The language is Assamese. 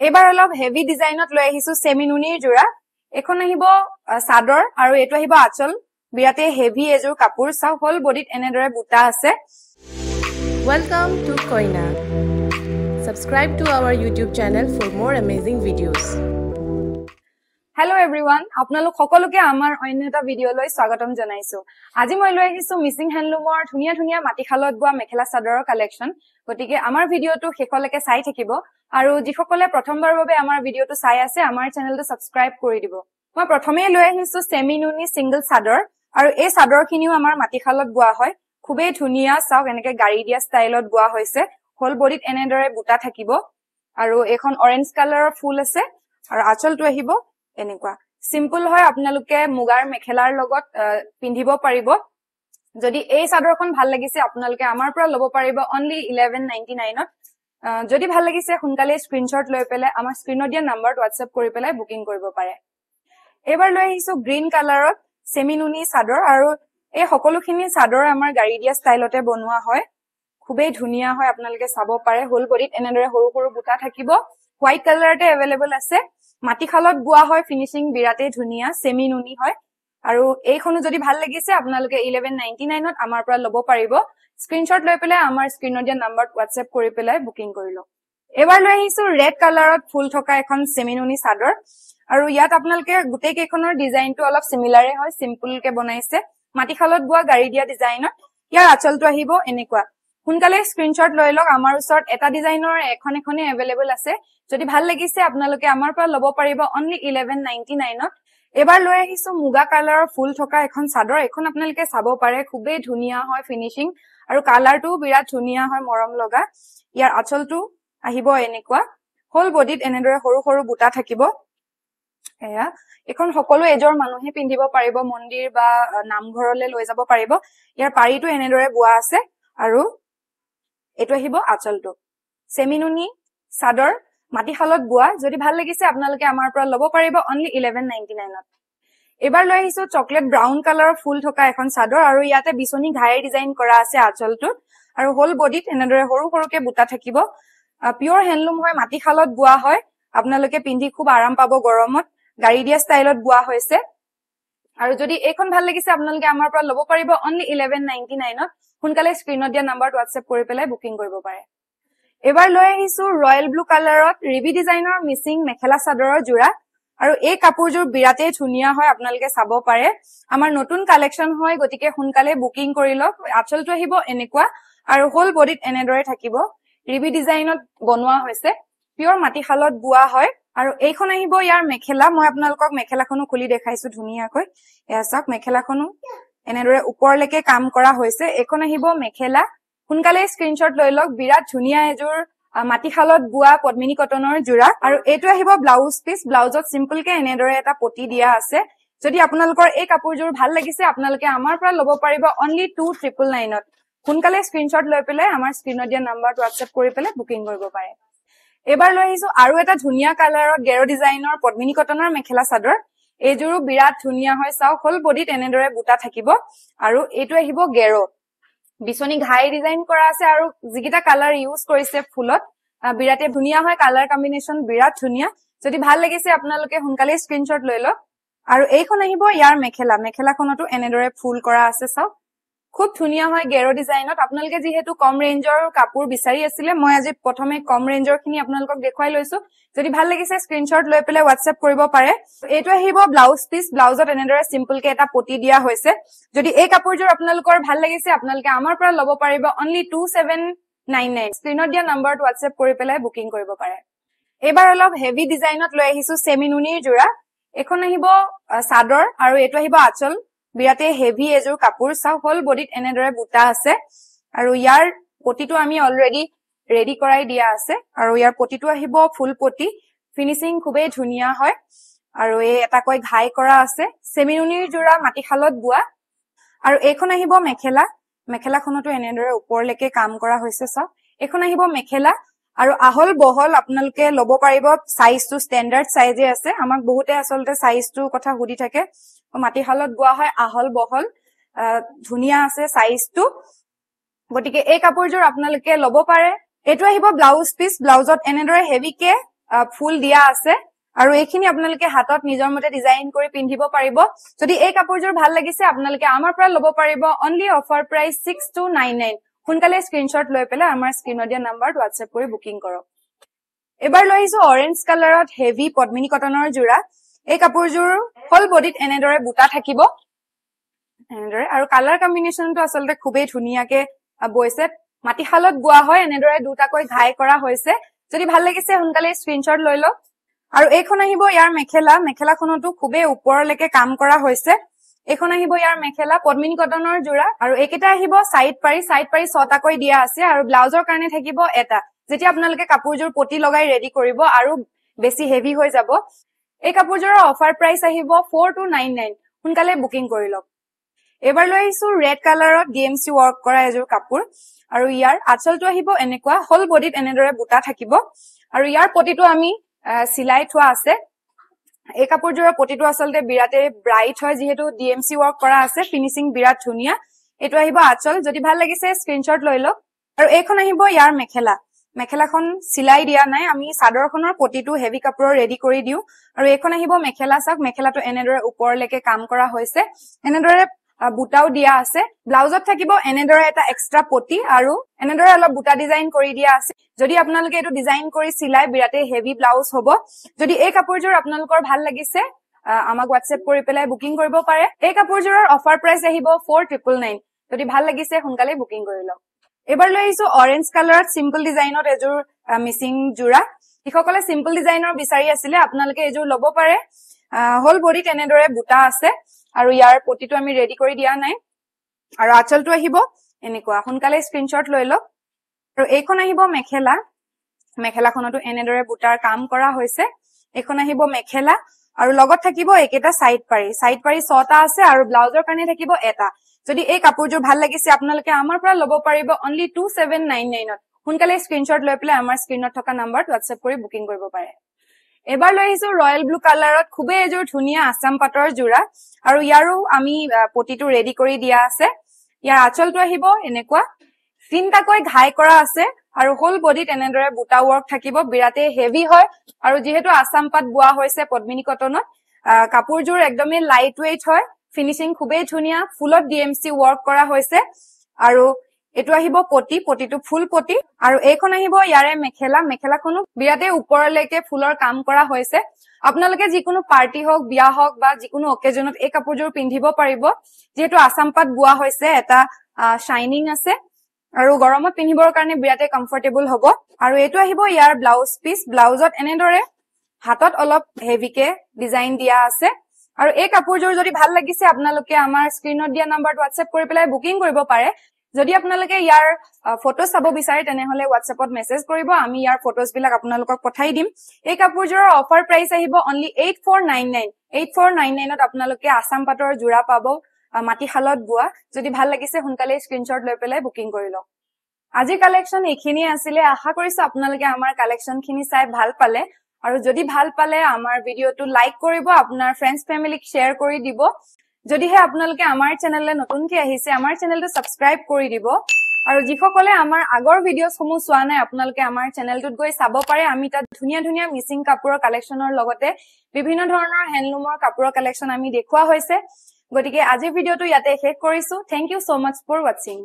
এবাৰ অলপ হেভি ডিজাইনত লৈ আহিছো সেমিনুনিৰ জোৰা এখন আহিব সাদৰ আৰু এটো আহিব আচল বিৰাতে হেভি এজোৰ কাপোৰ চাও হল বডিত এনেদৰে বুটা আছে Welcome to Koina. Subscribe to our YouTube channel for more amazing videos. Hello everyone, আপোনালোক সকলোকে আমাৰ অন্য এটা ভিডিঅলৈ স্বাগতম জনাইছো। আজি মই লৈ আহিছো মিচিং হ্যান্ডলুমৰ ধুনিয়া ধুনিয়া মাটিখালত বোৱা মেখেলা চাদৰৰ কালেকচন। গতিকে আমাৰ ভিডিঅটো শেষলৈকে চাই থাকিব আৰু যিসকলে প্ৰথমবাৰৰ বাবে আমাৰ ভিডিঅটো চাই আছে আমাৰ চেনেলটো সাবস্ক্ৰাইব কৰি দিব। মই প্ৰথমে লৈ আহিছো সেমিনুনি সিঙ্গল চাদৰ আৰু এই চাদৰখিনিও আমাৰ মাটিখালত বোৱা হয়। খুবেই ধুনিয়া চাওক এনেকে গাড়ী দিয়া ষ্টাইলত বোৱা হৈছে। হোল বডিত এনেদৰে বুটা থাকিব আৰু এখন অৰেঞ্জ কালাৰৰ ফুল আছে আৰু আঁচলটো আহিব এনেকুৱা সিম্পল হয় আপোনালোকে মুগাৰ মেখেলাৰ লগত পিন্ধিব পাৰিব যদি এই চাদৰখন ভাল লাগিছে আপোনালোকে আমাৰ পৰা লব পাৰিব only 1199 ত যদি ভাল লাগিছে সোনকালে স্ক্ৰিনশ্বট লৈ পেলাই আমাৰ স্ক্ৰিনত দিয়া নম্বৰত WhatsApp কৰি পেলাই বুকিং কৰিব পাৰে এবাৰ লৈ আহিছো গ্ৰীন কালাৰত সেমিনুনি চাদৰ আৰু এই সকলোখিনি চাদৰ আমাৰ গাড়ী দিয়া ষ্টাইলতে বনোৱা হয় খুবেই ধুনিয়া হয় আপোনালোকে চাব পাৰে হোল বডিত এনেদৰে সৰু সৰু বুটা থাকিব হোৱাইট কালাৰতে अवेलेबल আছে মাটিখালত বোৱা হয় ফিনিশিং বিৰাতে ধুনিয়া সেমিনুনি হয় আৰু এইখনো যদি ভাল লাগিছে আপোনালোকে 1199 ত আমাৰ পৰা লব পাৰিব স্ক্ৰিনশ্বট লৈ পেলাই আমাৰ স্ক্ৰিনত দিয়া নম্বৰত WhatsApp কৰি পেলাই বুকিং কৰি লওক এবাৰ লৈ আহিছো ৰেড কালাৰত ফুল থকা এখন সেমিনুনি চাদৰ আৰু ইয়াত আপোনালোকে গুটেই কেখনৰ ডিজাইনটো অলপ সিমিলাৰে হয় সিম্পল কে বনাইছে মাটিখালত বোৱা গাড়ী দিয়া ডিজাইনত ইয়াৰ আঁচলটো আহিব এনেকুৱা সোনকালে স্ক্ৰিনশ্বট লৈ লওক আমাৰ ওচৰত এটা ডিজাইনৰ এখনে अवेलेबल আছে যদি ভাল লাগিছে আপোনালোকে আমাৰ পৰা লব পাৰিব only 1199 ত এবাৰ লৈ আহিছো মুগা কালাৰৰ ফুল থকা এখন চাদৰ এখন আপোনালোকে চাব পাৰে খুবেই ধুনিয়া হয় ফিনিশিং আৰু কালাৰটো বিৰাট ধুনিয়া হয় মৰম লগা ইয়াৰ আঁচলটো আহিব এনেকুৱা হোল বডিত এনেদৰে সৰু সৰু বুটা থাকিব এয়া এখন সকলো এজৰ মানুহে পিন্ধিব পাৰিব মন্দিৰ বা নামঘৰলৈ লৈ যাব পাৰিব ইয়াৰ পাৰিটো এনেদৰে বোৱা আছে আৰু এটো আহিব আঁচলটো সেমিনুনি চাদৰ মাটিখালত বোৱা যদি ভাল লাগিছে আপোনালোকে আমাৰ পৰা লব পাৰিব only 1199 ত এবাৰ লৈ আহিছো চকলেট ব্ৰাউন কালাৰৰ ফুল থকা এখন চাদৰ আৰু ইয়াতে বিছনি ঘাই ডিজাইন কৰা আছে আঁচলটো আৰু হোল বডিত এনেদৰে সৰু সৰুকে বুটা থাকিব পিওৰ হ্যান্ডলুম হয় মাটিখালত বোৱা হয় আপোনালোকে পিন্ধি খুব আৰাম পাব গৰমত গাড়ী দিয়া ষ্টাইলত বোৱা হৈছে আৰু যদি এইখন ভাল লাগিছে আপোনালোকে আমাৰ পৰা লব পাৰিব only 1199 ত সোনকালে স্ক্ৰিনত দিয়া নম্বৰত WhatsApp কৰি পেলাই বুকিং কৰিব পাৰে এবাৰ লৈ আহিছো ৰয়েল ব্লু কালাৰত ৰিবি ডিজাইনৰ মিচিং মেখেলা চাদৰৰ জোৰা আৰু এই কাপোৰযোৰ বিৰাতে ধুনিয়া হয় আপোনালোকে চাব পাৰে আমাৰ নতুন কালেকচন হয় গতিকে সোনকালে বুকিং কৰি লওক আঁচলটো আহিব এনেকুৱা আৰু হোল বডিত এনেদৰে থাকিব ৰিবি ডিজাইনত বনোৱা হৈছে পিওৰ মাটিখালত বোৱা হয় আৰু এইখন আহিব ইয়াৰ মেখেলা মই আপোনালোকক মেখেলাখনো খুলি দেখাইছো ধুনিয়াকৈ এয়া চাওক মেখেলাখনো এনেদৰে ওপৰলৈকে কাম কৰা হৈছে এইখন আহিব মেখেলা সোনকালে স্ক্ৰিনশ্বট লৈ লওক বিৰাট ধুনিয়া এজোৰ মাটিখালত বোৱা পদ্মিনী কটনৰ জোৰা আৰু এইটো আহিব ব্লাউজ পিস ব্লাউজত সিম্পল কে এনেদৰে এটা পটি দিয়া আছে যদি আপোনালোকৰ এই কাপোৰযোৰ ভাল লাগিছে আপোনালোকে আমাৰ পৰা লব পাৰিব only 2999 ত সোনকালে স্ক্ৰিনশ্বট লৈ পেলাই আমাৰ স্ক্ৰিনত দিয়া নম্বৰত WhatsApp কৰি পেলাই বুকিং কৰিব পাৰে এবাৰ লৈ আহিছো আৰু এটা ধুনিয়া কালাৰৰ গেৰো ডিজাইনৰ পদ্মিনী কটনৰ মেখেলা চাদৰ এইযোৰো বিৰাট ধুনিয়া হয় চাওক হোল বডিত এনেদৰে বুটা থাকিব আৰু এইটো আহিব গেৰো বিছনি ঘাই ডিজাইন কৰা আছে আৰু যিকিটা কালাৰ ইউজ কৰিছে ফুলত বিৰাতে ধুনিয়া হয় কালাৰ কম্বিনেশন বিৰাট ধুনিয়া যদি ভাল লাগিছে আপোনালোকে সোনকালে স্ক্ৰিনশ্বট লৈ লওক আৰু এইখন আহিব ইয়াৰ মেখেলাখনতো এনেদৰে ফুল কৰা আছে চাওক খুব ধুনিয়া হয় গেৰো ডিজাইনত আপোনালোকে যেহেতু কম ৰেঞ্জৰ কাপোৰ বিচাৰি আছিলে মই আজি প্ৰথমে কম ৰেঞ্জৰ খিনি আপোনালোকক দেখুৱাই লৈছো যদি ভাল লাগিছে স্ক্ৰিনশ্বট লৈ পেলাই WhatsApp কৰিব পাৰে এইটো আহিব ব্লাউজ পিস ব্লাউজত এনেদৰে সিম্পল কে এটা পটি দিয়া হৈছে যদি এই কাপোৰযোৰ আপোনালোকৰ ভাল লাগিছে আপোনালোকে আমাৰ পৰা লব পাৰিব only 2799 স্ক্ৰিনত দিয়া নম্বৰত WhatsApp কৰি পেলাই বুকিং কৰিব পাৰে এবাৰ অলপ হেভি ডিজাইনত লৈ আহিছো সেমিনুনিৰ জোৰা এখন আহিব চাদৰ আৰু এইটো আহিব আঁচল বিৰাতে হেভি এজোৰ কাপোৰ চাও হোল বডিত এনেদৰে বুটা আছে আৰু ইয়াৰ পটিটো আমি অলৰেডি ৰেডি কৰাই দিয়া আছে আৰু ইয়াৰ পটিটো আহিব ফুল পটি ফিনিশিং খুবেই ধুনিয়া হয় আৰু এই এটাকৈ ঘাই কৰা আছে সেমিনুনিৰ জোৰা মাটিখালত বোৱা আৰু এইখন আহিব মেখেলাখনতো এনেদৰে ওপৰলৈকে কাম কৰা হৈছে চাওক এইখন আহিব মেখেলা আৰু আহল বহল আপোনালোকে লব পাৰিব সাইজটো ষ্টেণ্ডাৰ্ড সাইজে আছে আমাক বহুতে আসলতে সাইজটো কথা হুদি থাকে মাটিখালত বোৱা হয় আহল বহল ধুনিয়া আছে সাইজটো গতিকে এই কাপোৰযোৰ আপোনালোকে লব পাৰে এটো আহিব ব্লাউজ পিস ব্লাউজত এনেদৰে হেভি কে ফুল দিয়া আছে আৰু এইখিনি আপোনালোকে হাতত নিজৰ মতে ডিজাইন কৰি পিন্ধিব পাৰিব যদি এই কাপোৰযোৰ ভাল লাগিছে আপোনালোকে আমাৰ পৰা ল'ব পাৰিব অনলি অফাৰ প্ৰাইস 6299 সোনকালে স্ক্ৰিনশ্বট লৈ পেলাই আমাৰ স্ক্ৰিনত দিয়া নম্বৰত WhatsApp কৰি বুকিং কৰক এবাৰ লৈ আহিছো অৰেঞ্জ কালাৰত হেভি পদ্মিনী কটনৰ জোৰা এই কাপোৰযোৰ ফুল বডিত এনেদৰে বুটা থাকিব এনেদৰে আৰু কালাৰ কম্বিনেশনটো আসলতে খুবেই ধুনিয়াকে বৈছে মাটিশালত বোৱা হয় এনেদৰে দুটাকৈ ঘাই কৰা হৈছে যদি ভাল লাগিছে সোনকালে স্ক্ৰিনশ্বট লৈ লওক আৰু এইখন আহিব ইয়াৰ মেখেলাখনতো খুবেই ওপৰলৈকে কাম কৰা হৈছে এইখন আহিব ইয়াৰ মেখেলা পদ্মিনী কটনৰ জোৰা আৰু এইকেইটা আহিব সাইড পাৰি ছটাকৈ দিয়া আছে আৰু ব্লাউজৰ কাৰণে থাকিব এটা যেতিয়া আপোনালোকে কাপোৰযোৰ পটি লগাই ৰেডি কৰিব আৰু বেছি হেভি হৈ যাব এই কাপোৰযোৰৰ অফাৰ প্ৰাইস আহিব 4299 সোনকালে বুকিং কৰি লওক এবাৰ লৈ আহিছো ৰেড কালাৰত DMC ওয়াৰ্ক কৰা এযোৰ কাপোৰ আৰু ইয়াৰ আঁচলটো আহিব এনেকুৱা হোল বডিত এনেদৰে বুটা থাকিব আৰু ইয়াৰ পটিটো আমি সিলাই থোৱা আছে এই কাপোৰযোৰৰ পটিটো আসলতে বিৰাতে ব্ৰাইট হয় যেহেতু DMC ওয়াৰ্ক কৰা আছে ফিনিশিং বিৰাট ধুনিয়া এটো আহিব আঁচল যদি ভাল লাগিছে স্ক্ৰিনশ্বট লৈ লওক আৰু এইখন আহিব ইয়াৰ মেখেলাখন সিলাই দিয়া নাই আমি চাদৰখনৰ পটিটো হেভি কাপোৰৰ ৰেডি কৰি দিও আৰু এইখন আহিব মেখেলা চাক মেখেলাটো এনেদৰে ওপৰলৈকে কাম কৰা হৈছে এনেদৰে বুটাও দিয়া আছে ব্লাউজত থাকিব এনেদৰে এটা এক্সট্ৰা পটি আৰু এনেদৰে অলপ বুটা ডিজাইন কৰি দিয়া আছে যদি আপোনালোকে এটো ডিজাইন কৰি সিলাই বিৰাতে হেভি ব্লাউজ হ'ব যদি এই কাপোৰযোৰ আপোনালোকৰ ভাল লাগিছে আমাক WhatsApp কৰি পেলাই বুকিং কৰিব পাৰে এই কাপোৰযোৰৰ অফাৰ প্ৰাইস আহিব 4999 যদি ভাল লাগিছে সোনকালে বুকিং কৰি লওক এবাৰ লৈ আহিছো অৰেঞ্জ কালাৰত সিম্পল ডিজাইনত এযোৰ মিসিং জোৰা যিসকলে সিম্পল ডিজাইনৰ বিচাৰি আছিলে আপোনালোকে এযোৰ ল'ব পাৰে হোল বডিত এনেদৰে বুটা আছে আৰু ইয়াৰ পটিটো আমি ৰেডি কৰি দিয়া নাই আৰু আঁচলটো আহিব এনেকুৱা সোনকালে স্ক্ৰিনশ্বট লৈ লওক আৰু এইখন আহিব মেখেলাখনতো এনেদৰে বুটাৰ কাম কৰা হৈছে এইখন আহিব মেখেলা আৰু লগত থাকিব একেটা সাইড পাৰি ছটা আছে আৰু ব্লাউজৰ কাৰণে থাকিব এটা যদি এই কাপোৰযোৰ ভাল লাগিছে আপোনালোকে আমাৰ পৰা ল'ব পাৰিব অনলি 2799 ত সোনকালে স্ক্ৰিনশ্বট লৈ পেলাই আমাৰ স্ক্ৰিনত থকা নম্বৰত WhatsApp কৰি বুকিং কৰিব পাৰে এবাৰ লৈ আহিছো ৰয়েল ব্লু কালাৰত খুবেই এযোৰ ধুনিয়া আসাম পাটৰ জোৰা আৰু ইয়াৰো আমি পটিটো ৰেডি কৰি দিয়া আছে ইয়াৰ আঁচলটো আহিব এনেকুৱা তিনটাকৈ ঘাই কৰা আছে আৰু হোল বডিত এনেদৰে বুটা ওয়াৰ্ক থাকিব বিৰাতে হেভি হয় আৰু যেহেতু আসাম পাট বোৱা হৈছে পদ্মিনী কটনত কাপোৰযোৰ একদমই লাইট ওয়েট হয় ফিনিশিং খুবেই ধুনিয়া ফুলত DMC ওয়াৰ্ক কৰা হৈছে আৰু এটো আহিব পটিটো ফুল পটি আৰু এইখন আহিব ইয়াৰে মেখেলাখনো বিৰাতে ওপৰলৈকে ফুলৰ কাম কৰা হৈছে আপোনালোকে যিকোনো পাৰ্টি হওক বিয়া হওক বা যিকোনো অকেজনত এই কাপোৰযোৰ পিন্ধিব পাৰিব যেহেতু আসাম পাট বোৱা হৈছে এটা শাইনিং আছে আৰু গৰমত পিন্ধিবৰ কাৰণে বিৰাতে কমফৰ্টেবল হ'ব আৰু এটো আহিব ইয়াৰ ব্লাউজ পিস ব্লাউজত এনেদৰে হাতত অলপ হেভিকে ডিজাইন দিয়া আছে আৰু এই কাপোৰযোৰ যদি ভাল লাগিছে আপোনালোকে আমাৰ স্ক্ৰিনত দিয়া নম্বৰত WhatsApp কৰি পেলাই বুকিং কৰিব পাৰে যদি আপোনালোকে ইয়াৰ ফটো চাব বিচাৰে তেনেহলে WhatsAppত মেসেজ কৰিব আমি ইয়াৰ ফটোজ বিলাক আপোনালোকক পঠাই দিম এই কাপোৰযোৰৰ অফাৰ প্ৰাইস আহিব অনলি 8499 ত আপোনালোকে আসাম পাটৰ জোৰা পাব মাটিশালত বোৱা যদি ভাল লাগিছে সোনকালে স্ক্ৰিনশ্বট লৈ পেলাই বুকিং কৰি লওক আজি কালেকশন এইখিনি আছিল আশা কৰিছো আপোনালোকে আমাৰ কালেকশন খিনি চাই ভাল পালে আৰু যদি ভাল পালে আমাৰ ভিডিওটো লাইক কৰিব আপোনাৰ ফ্ৰেণ্ডছ ফ্যামিলিক শেয়াৰ কৰি দিব যদিহে আপোনালোকে আমাৰ চেনেললে নতুনকৈ আহিছে আমাৰ চেনেলটো সাবস্ক্ৰাইব কৰি দিব আৰু যিসকলে আমাৰ আগৰ ভিডিওছ সমূহ চোৱা নাই আপোনালোকে আমাৰ চেনেলটোত গৈ চাব পাৰে আমি তাত ধুনিয়া মিসিং কাপোৰৰ কালেকশনৰ লগতে বিভিন্ন ধৰণৰ হ্যান্ডলুমৰ কাপোৰৰ কালেকশন আমি দেখুৱা হৈছে গতিকে আজি ভিডিওটো ইয়াতে শেষ কৰিছো thank you so much for watching